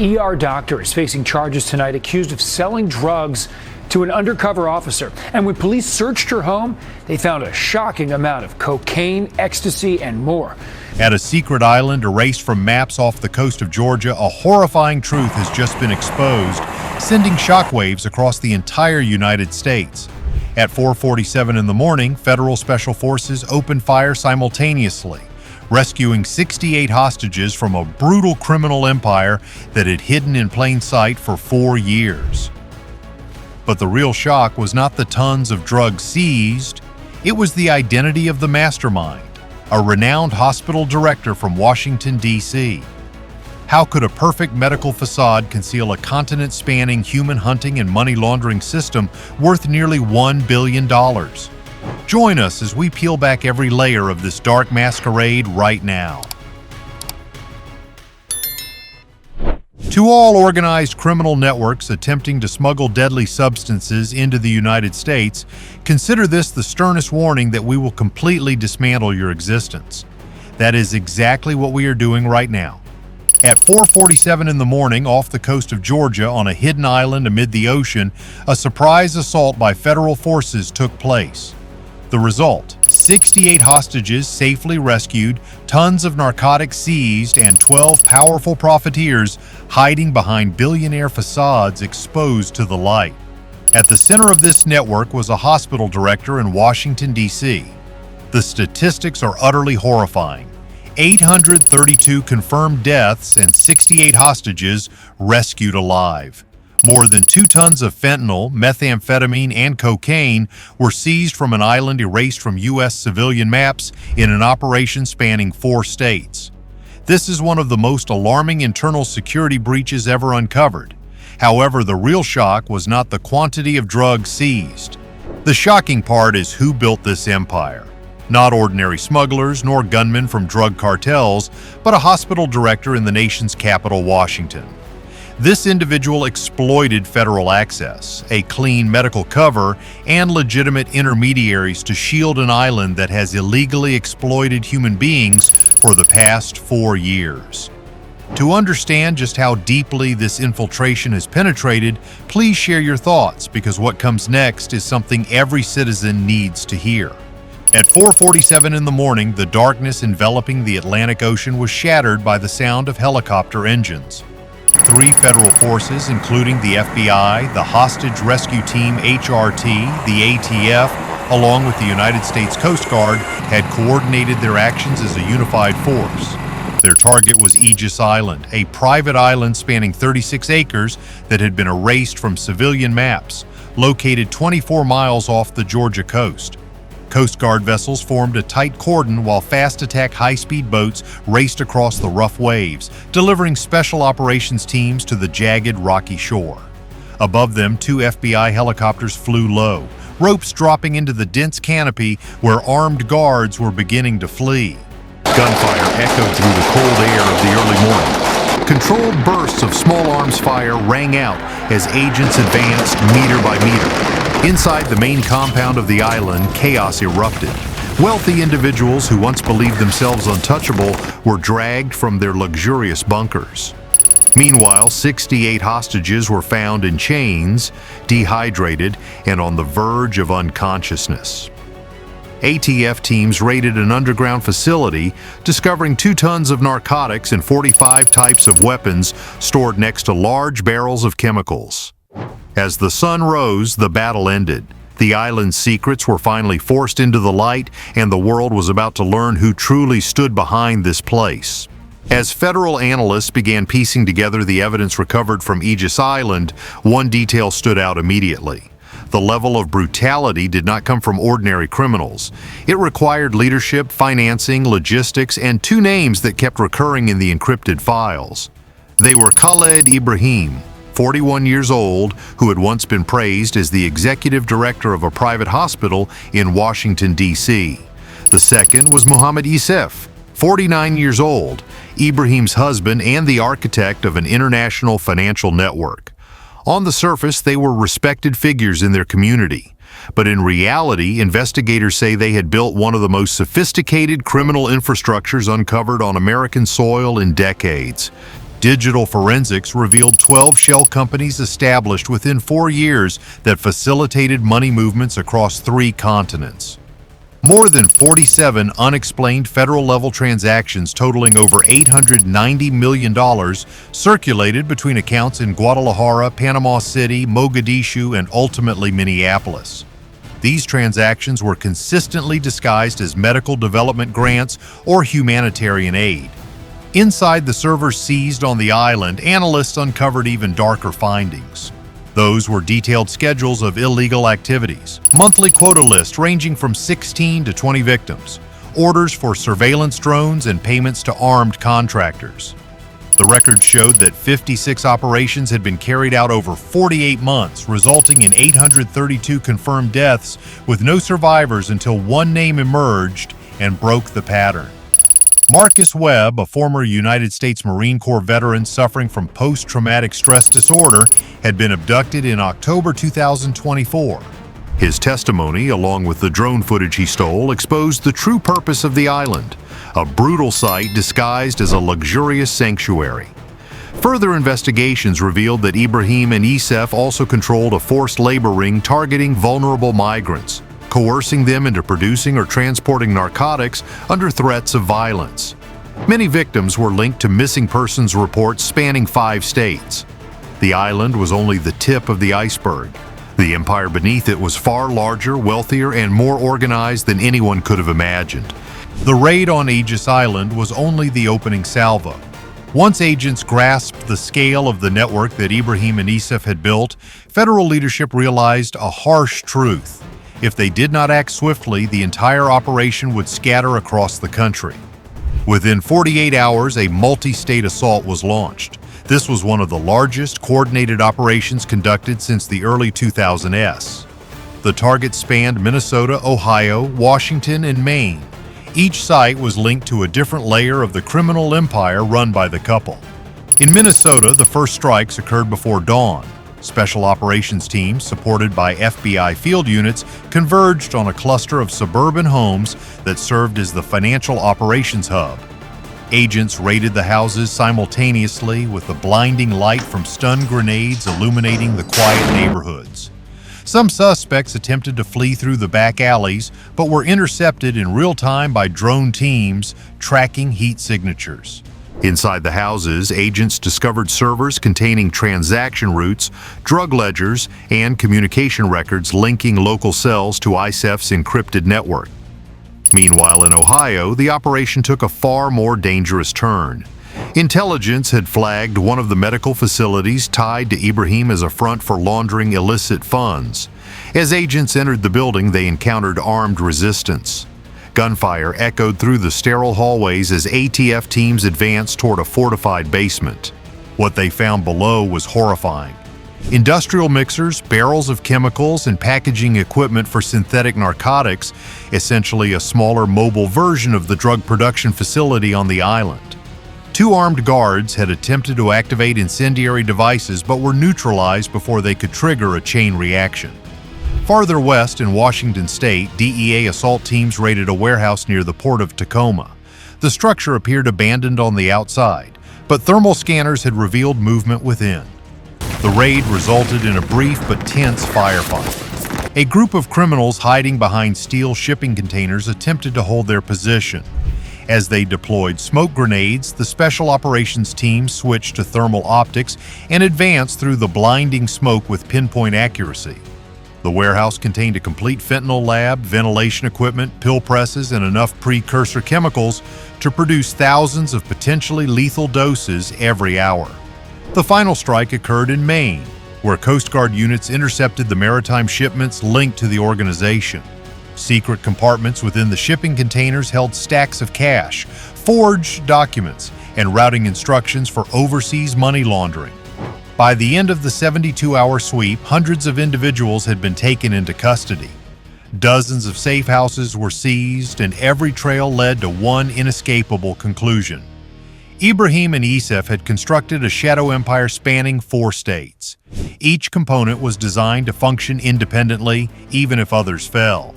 ER doctor is facing charges tonight, accused of selling drugs to an undercover officer. And when police searched her home, they found a shocking amount of cocaine, ecstasy, and more. At a secret island erased from maps off the coast of Georgia, a horrifying truth has just been exposed, sending shockwaves across the entire United States. At 4:47 in the morning, federal special forces opened fire simultaneously, rescuing 68 hostages from a brutal criminal empire that had hidden in plain sight for 4 years. But the real shock was not the tons of drugs seized, it was the identity of the mastermind, a renowned hospital director from Washington, D.C. How could a perfect medical facade conceal a continent-spanning human hunting and money laundering system worth nearly $1 billion? Join us as we peel back every layer of this dark masquerade right now. To all organized criminal networks attempting to smuggle deadly substances into the United States, consider this the sternest warning that we will completely dismantle your existence. That is exactly what we are doing right now. At 4:47 in the morning off the coast of Georgia on a hidden island amid the ocean, a surprise assault by federal forces took place. The result, 68 hostages safely rescued, tons of narcotics seized, and 12 powerful profiteers hiding behind billionaire facades exposed to the light. At the center of this network was a hospital director in Washington, D.C. The statistics are utterly horrifying. 832 confirmed deaths and 68 hostages rescued alive. More than 2 tons of fentanyl, methamphetamine, and cocaine were seized from an island erased from U.S. civilian maps in an operation spanning 4 states. This is one of the most alarming internal security breaches ever uncovered. However, the real shock was not the quantity of drugs seized. The shocking part is who built this empire. Not ordinary smugglers nor gunmen from drug cartels, but a hospital director in the nation's capital, Washington. This individual exploited federal access, a clean medical cover, and legitimate intermediaries to shield an island that has illegally exploited human beings for the past 4 years. To understand just how deeply this infiltration has penetrated, please share your thoughts, because what comes next is something every citizen needs to hear. At 4:47 in the morning, the darkness enveloping the Atlantic Ocean was shattered by the sound of helicopter engines. 3 federal forces, including the FBI, the Hostage Rescue Team HRT, the ATF, along with the United States Coast Guard, had coordinated their actions as a unified force. Their target was Aegis Island, a private island spanning 36 acres that had been erased from civilian maps, located 24 miles off the Georgia coast. Coast Guard vessels formed a tight cordon while fast-attack high-speed boats raced across the rough waves, delivering special operations teams to the jagged, rocky shore. Above them, 2 FBI helicopters flew low, ropes dropping into the dense canopy where armed guards were beginning to flee. Gunfire echoed through the cold air of the early morning. Controlled bursts of small arms fire rang out as agents advanced meter by meter. Inside the main compound of the island, chaos erupted. Wealthy individuals who once believed themselves untouchable were dragged from their luxurious bunkers. Meanwhile, 68 hostages were found in chains, dehydrated, and on the verge of unconsciousness. ATF teams raided an underground facility, discovering 2 tons of narcotics and 45 types of weapons stored next to large barrels of chemicals. As the sun rose, the battle ended. The island's secrets were finally forced into the light, and the world was about to learn who truly stood behind this place. As federal analysts began piecing together the evidence recovered from Aegis Island, one detail stood out immediately. The level of brutality did not come from ordinary criminals. It required leadership, financing, logistics, and 2 names that kept recurring in the encrypted files. They were Khaled Ibrahim, 41 years old, who had once been praised as the executive director of a private hospital in Washington, D.C. The second was Mohammed Ysef, 49 years old, Ibrahim's husband and the architect of an international financial network. On the surface, they were respected figures in their community. But in reality, investigators say they had built one of the most sophisticated criminal infrastructures uncovered on American soil in decades. Digital forensics revealed 12 shell companies established within 4 years that facilitated money movements across 3 continents. More than 47 unexplained federal-level transactions totaling over $890 million circulated between accounts in Guadalajara, Panama City, Mogadishu, and ultimately Minneapolis. These transactions were consistently disguised as medical development grants or humanitarian aid. Inside the servers seized on the island, analysts uncovered even darker findings. Those were detailed schedules of illegal activities, monthly quota lists ranging from 16 to 20 victims, orders for surveillance drones, and payments to armed contractors. The records showed that 56 operations had been carried out over 48 months, resulting in 832 confirmed deaths, with no survivors until one name emerged and broke the pattern. Marcus Webb, a former United States Marine Corps veteran suffering from post-traumatic stress disorder, had been abducted in October 2024. His testimony, along with the drone footage he stole, exposed the true purpose of the island, a brutal site disguised as a luxurious sanctuary. Further investigations revealed that Ibrahim and Ysef also controlled a forced labor ring targeting vulnerable migrants, coercing them into producing or transporting narcotics under threats of violence. Many victims were linked to missing persons reports spanning 5 states. The island was only the tip of the iceberg. The empire beneath it was far larger, wealthier, and more organized than anyone could have imagined. The raid on Aegis Island was only the opening salvo. Once agents grasped the scale of the network that Ibrahim and Ysef had built, federal leadership realized a harsh truth. If they did not act swiftly, the entire operation would scatter across the country. Within 48 hours, a multi-state assault was launched. This was one of the largest coordinated operations conducted since the early 2000s. The target spanned Minnesota, Ohio, Washington, and Maine. Each site was linked to a different layer of the criminal empire run by the couple. In Minnesota, the first strikes occurred before dawn. Special operations teams, supported by FBI field units, converged on a cluster of suburban homes that served as the financial operations hub. Agents raided the houses simultaneously, with the blinding light from stun grenades illuminating the quiet neighborhoods. Some suspects attempted to flee through the back alleys, but were intercepted in real time by drone teams tracking heat signatures. Inside the houses, agents discovered servers containing transaction routes, drug ledgers, and communication records linking local cells to Ysef's encrypted network. Meanwhile, in Ohio, the operation took a far more dangerous turn. Intelligence had flagged one of the medical facilities tied to Ibrahim as a front for laundering illicit funds. As agents entered the building, they encountered armed resistance. Gunfire echoed through the sterile hallways as ATF teams advanced toward a fortified basement. What they found below was horrifying. Industrial mixers, barrels of chemicals, and packaging equipment for synthetic narcotics, essentially a smaller mobile version of the drug production facility on the island. 2 armed guards had attempted to activate incendiary devices but were neutralized before they could trigger a chain reaction. Farther west in Washington state, DEA assault teams raided a warehouse near the port of Tacoma. The structure appeared abandoned on the outside, but thermal scanners had revealed movement within. The raid resulted in a brief but tense firefight. A group of criminals hiding behind steel shipping containers attempted to hold their position. As they deployed smoke grenades, the special operations team switched to thermal optics and advanced through the blinding smoke with pinpoint accuracy. The warehouse contained a complete fentanyl lab, ventilation equipment, pill presses, and enough precursor chemicals to produce thousands of potentially lethal doses every hour. The final strike occurred in Maine, where Coast Guard units intercepted the maritime shipments linked to the organization. Secret compartments within the shipping containers held stacks of cash, forged documents, and routing instructions for overseas money laundering. By the end of the 72-hour sweep, hundreds of individuals had been taken into custody. Dozens of safe houses were seized, and every trail led to one inescapable conclusion. Ibrahim and Ysef had constructed a shadow empire spanning 4 states. Each component was designed to function independently, even if others fell.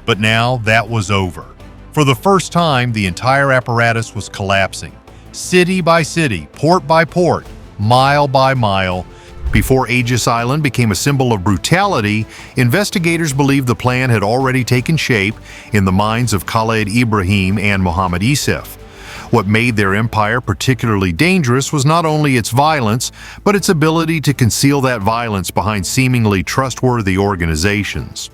But now that was over. For the first time, the entire apparatus was collapsing. city by city, port by port, mile by mile. Before Aegis Island became a symbol of brutality, investigators believe the plan had already taken shape in the minds of Khalid Ibrahim and Mohammed Ysef. What made their empire particularly dangerous was not only its violence, but its ability to conceal that violence behind seemingly trustworthy organizations.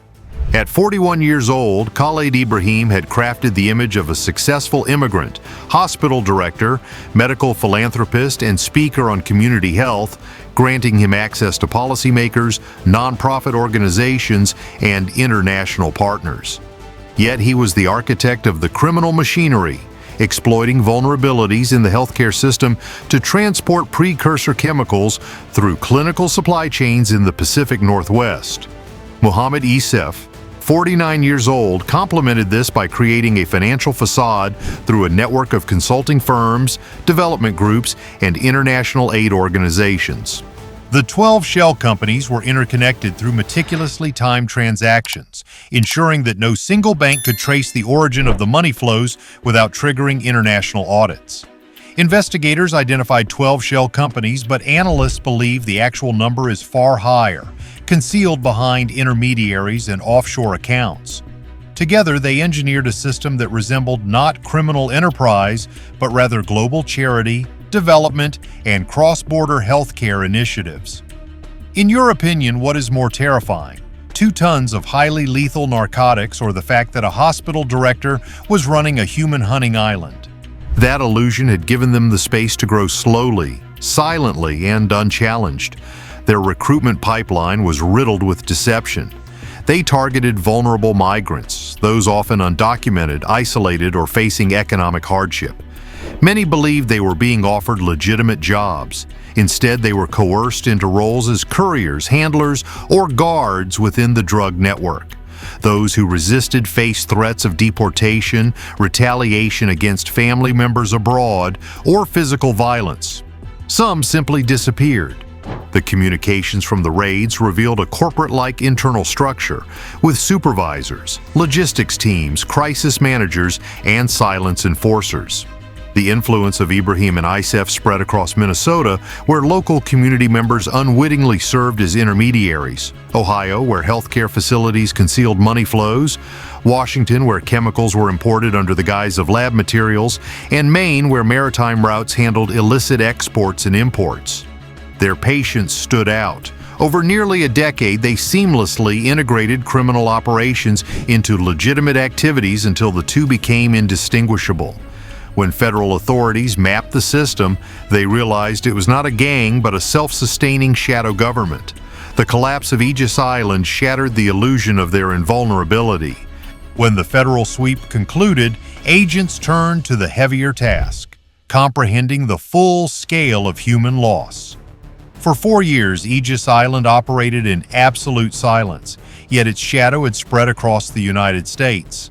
At 41 years old, Khalid Ibrahim had crafted the image of a successful immigrant, hospital director, medical philanthropist, and speaker on community health, granting him access to policymakers, nonprofit organizations, and international partners. Yet he was the architect of the criminal machinery, exploiting vulnerabilities in the healthcare system to transport precursor chemicals through clinical supply chains in the Pacific Northwest. Mohammed Ysef, 49 years old, complemented this by creating a financial facade through a network of consulting firms, development groups, and international aid organizations. The 12 shell companies were interconnected through meticulously timed transactions, ensuring that no single bank could trace the origin of the money flows without triggering international audits. Investigators identified 12 shell companies, but analysts believe the actual number is far higher, concealed behind intermediaries and offshore accounts. Together, they engineered a system that resembled not criminal enterprise, but rather global charity, development, and cross-border healthcare initiatives. In your opinion, what is more terrifying? 2 tons of highly lethal narcotics, or the fact that a hospital director was running a human hunting island? That illusion had given them the space to grow slowly, silently, and unchallenged. Their recruitment pipeline was riddled with deception. They targeted vulnerable migrants, those often undocumented, isolated, or facing economic hardship. Many believed they were being offered legitimate jobs. Instead, they were coerced into roles as couriers, handlers, or guards within the drug network. Those who resisted faced threats of deportation, retaliation against family members abroad, or physical violence. Some simply disappeared. The communications from the raids revealed a corporate-like internal structure with supervisors, logistics teams, crisis managers, and silence enforcers. The influence of Ibrahim and Ysef spread across Minnesota, where local community members unwittingly served as intermediaries, Ohio, where healthcare facilities concealed money flows, Washington, where chemicals were imported under the guise of lab materials, and Maine, where maritime routes handled illicit exports and imports. Their patience stood out. Over nearly a decade, they seamlessly integrated criminal operations into legitimate activities until the two became indistinguishable. When federal authorities mapped the system, they realized it was not a gang but a self-sustaining shadow government. The collapse of Aegis Island shattered the illusion of their invulnerability. When the federal sweep concluded, agents turned to the heavier task, comprehending the full scale of human loss. For 4 years, Aegis Island operated in absolute silence, yet its shadow had spread across the United States.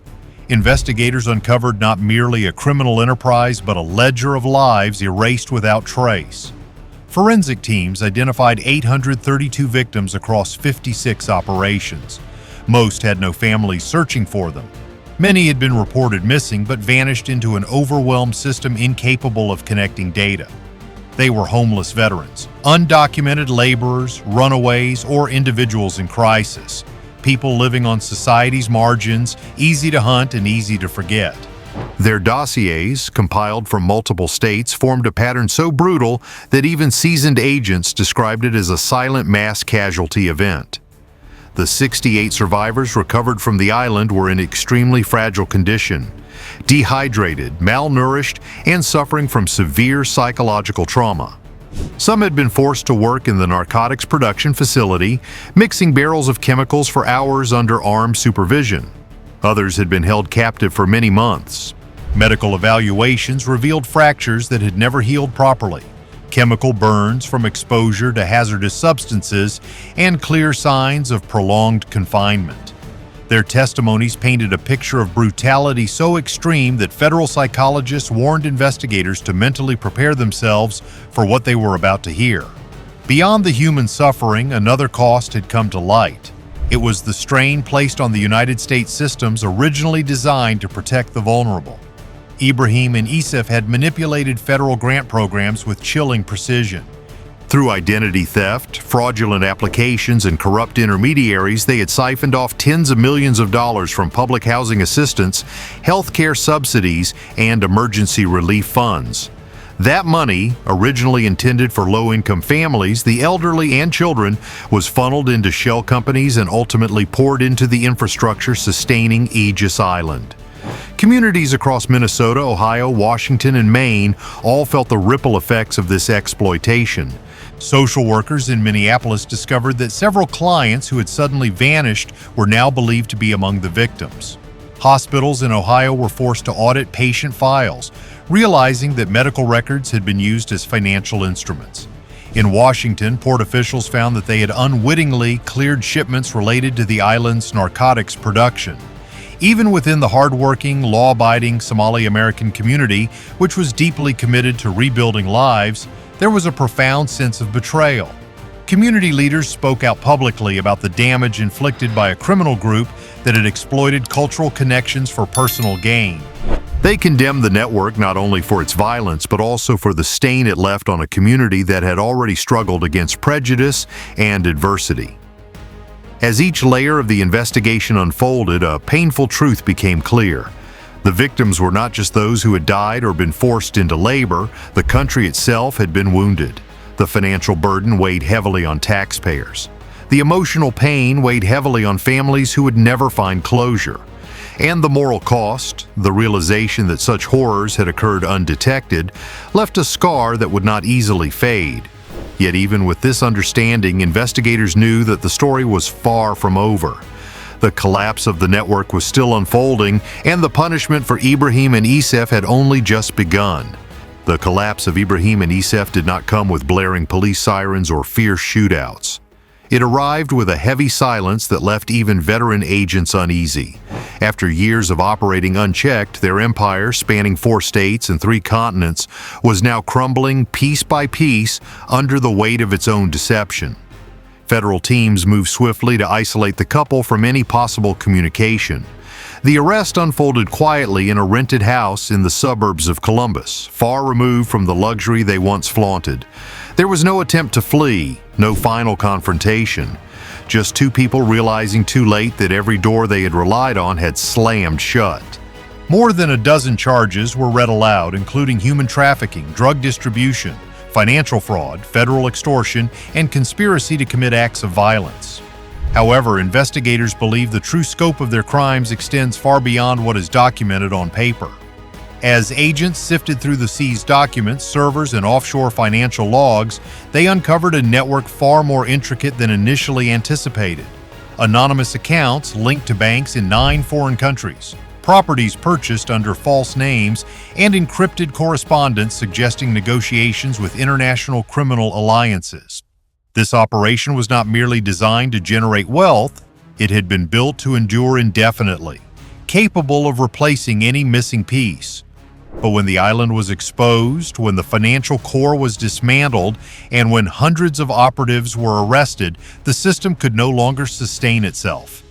Investigators uncovered not merely a criminal enterprise, but a ledger of lives erased without trace. Forensic teams identified 832 victims across 56 operations. Most had no families searching for them. Many had been reported missing, but vanished into an overwhelmed system incapable of connecting data. They were homeless veterans, undocumented laborers, runaways, or individuals in crisis. People living on society's margins, easy to hunt and easy to forget. Their dossiers, compiled from multiple states, formed a pattern so brutal that even seasoned agents described it as a silent mass casualty event. The 68 survivors recovered from the island were in extremely fragile condition, dehydrated, malnourished, and suffering from severe psychological trauma. Some had been forced to work in the narcotics production facility, mixing barrels of chemicals for hours under armed supervision. Others had been held captive for many months. Medical evaluations revealed fractures that had never healed properly, chemical burns from exposure to hazardous substances, and clear signs of prolonged confinement. Their testimonies painted a picture of brutality so extreme that federal psychologists warned investigators to mentally prepare themselves for what they were about to hear. Beyond the human suffering, another cost had come to light. It was the strain placed on the United States systems originally designed to protect the vulnerable. Ibrahim and Ysef had manipulated federal grant programs with chilling precision. Through identity theft, fraudulent applications, and corrupt intermediaries, they had siphoned off tens of millions of dollars from public housing assistance, healthcare subsidies, and emergency relief funds. That money, originally intended for low-income families, the elderly, and children, was funneled into shell companies and ultimately poured into the infrastructure sustaining Aegis Island. Communities across Minnesota, Ohio, Washington, and Maine all felt the ripple effects of this exploitation. Social workers in Minneapolis discovered that several clients who had suddenly vanished were now believed to be among the victims. Hospitals in Ohio were forced to audit patient files, realizing that medical records had been used as financial instruments. In Washington, port officials found that they had unwittingly cleared shipments related to the island's narcotics production. Even within the hardworking, law-abiding Somali American community, which was deeply committed to rebuilding lives, there was a profound sense of betrayal. Community leaders spoke out publicly about the damage inflicted by a criminal group that had exploited cultural connections for personal gain. They condemned the network not only for its violence, but also for the stain it left on a community that had already struggled against prejudice and adversity. As each layer of the investigation unfolded, a painful truth became clear. The victims were not just those who had died or been forced into labor. The country itself had been wounded. The financial burden weighed heavily on taxpayers. The emotional pain weighed heavily on families who would never find closure. And the moral cost, the realization that such horrors had occurred undetected, left a scar that would not easily fade. Yet even with this understanding, investigators knew that the story was far from over. The collapse of the network was still unfolding, and the punishment for Ibrahim and Ysef had only just begun. The collapse of Ibrahim and Ysef did not come with blaring police sirens or fierce shootouts. It arrived with a heavy silence that left even veteran agents uneasy. After years of operating unchecked, their empire, spanning 4 states and 3 continents, was now crumbling piece by piece under the weight of its own deception. Federal teams moved swiftly to isolate the couple from any possible communication. The arrest unfolded quietly in a rented house in the suburbs of Columbus, far removed from the luxury they once flaunted. There was no attempt to flee, no final confrontation. Just 2 people realizing too late that every door they had relied on had slammed shut. More than a dozen charges were read aloud, including human trafficking, drug distribution, financial fraud, federal extortion, and conspiracy to commit acts of violence. However, investigators believe the true scope of their crimes extends far beyond what is documented on paper. As agents sifted through the seized documents, servers, and offshore financial logs, they uncovered a network far more intricate than initially anticipated. Anonymous accounts linked to banks in 9 foreign countries, properties purchased under false names, and encrypted correspondence suggesting negotiations with international criminal alliances. This operation was not merely designed to generate wealth, it had been built to endure indefinitely, capable of replacing any missing piece. But when the island was exposed, when the financial core was dismantled, and when hundreds of operatives were arrested, the system could no longer sustain itself.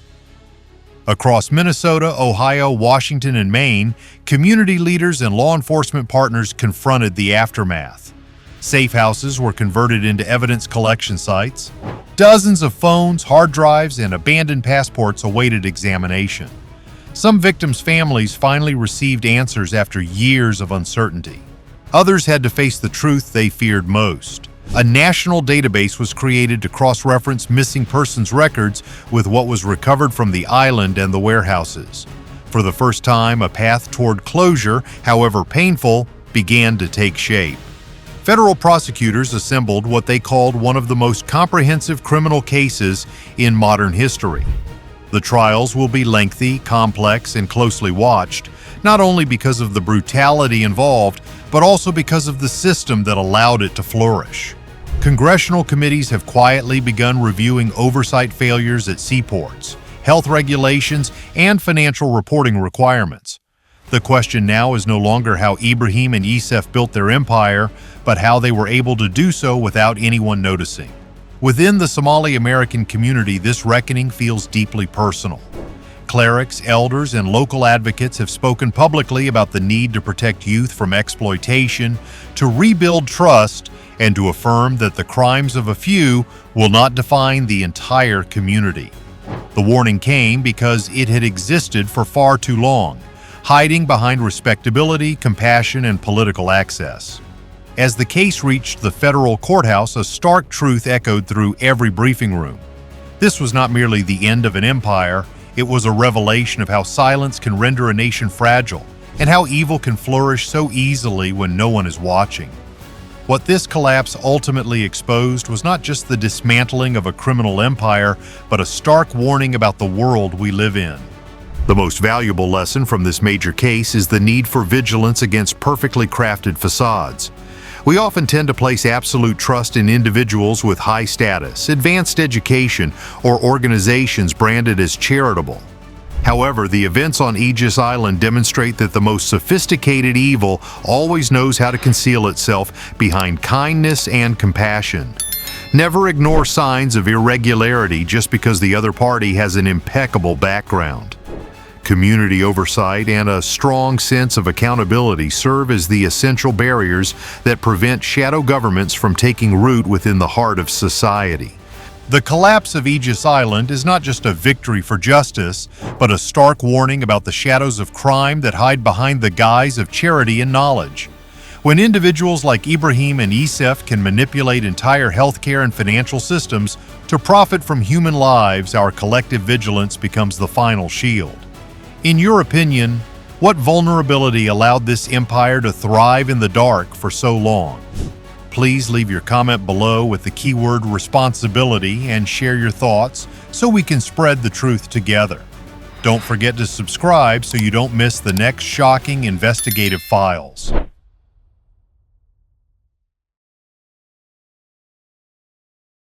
Across Minnesota, Ohio, Washington, and Maine, community leaders and law enforcement partners confronted the aftermath. Safe houses were converted into evidence collection sites. Dozens of phones, hard drives, and abandoned passports awaited examination. Some victims' families finally received answers after years of uncertainty. Others had to face the truth they feared most. A national database was created to cross-reference missing persons records with what was recovered from the island and the warehouses. For the first time, a path toward closure, however painful, began to take shape. Federal prosecutors assembled what they called one of the most comprehensive criminal cases in modern history. The trials will be lengthy, complex, and closely watched, not only because of the brutality involved, but also because of the system that allowed it to flourish. Congressional committees have quietly begun reviewing oversight failures at seaports, health regulations, and financial reporting requirements. The question now is no longer how Ibrahim and Ysef built their empire, but how they were able to do so without anyone noticing. Within the Somali American community, this reckoning feels deeply personal. Clerics, elders, and local advocates have spoken publicly about the need to protect youth from exploitation, to rebuild trust, and to affirm that the crimes of a few will not define the entire community. The warning came because it had existed for far too long, hiding behind respectability, compassion, and political access. As the case reached the federal courthouse, a stark truth echoed through every briefing room. This was not merely the end of an empire, it was a revelation of how silence can render a nation fragile, and how evil can flourish so easily when no one is watching. What this collapse ultimately exposed was not just the dismantling of a criminal empire, but a stark warning about the world we live in. The most valuable lesson from this major case is the need for vigilance against perfectly crafted facades. We often tend to place absolute trust in individuals with high status, advanced education, or organizations branded as charitable. However, the events on Aegis Island demonstrate that the most sophisticated evil always knows how to conceal itself behind kindness and compassion. Never ignore signs of irregularity just because the other party has an impeccable background. Community oversight and a strong sense of accountability serve as the essential barriers that prevent shadow governments from taking root within the heart of society. The collapse of Aegis Island is not just a victory for justice, but a stark warning about the shadows of crime that hide behind the guise of charity and knowledge. When individuals like Ibrahim and Ysef can manipulate entire healthcare and financial systems to profit from human lives, our collective vigilance becomes the final shield. In your opinion, what vulnerability allowed this empire to thrive in the dark for so long? Please leave your comment below with the keyword responsibility and share your thoughts so we can spread the truth together. Don't forget to subscribe so you don't miss the next shocking investigative files.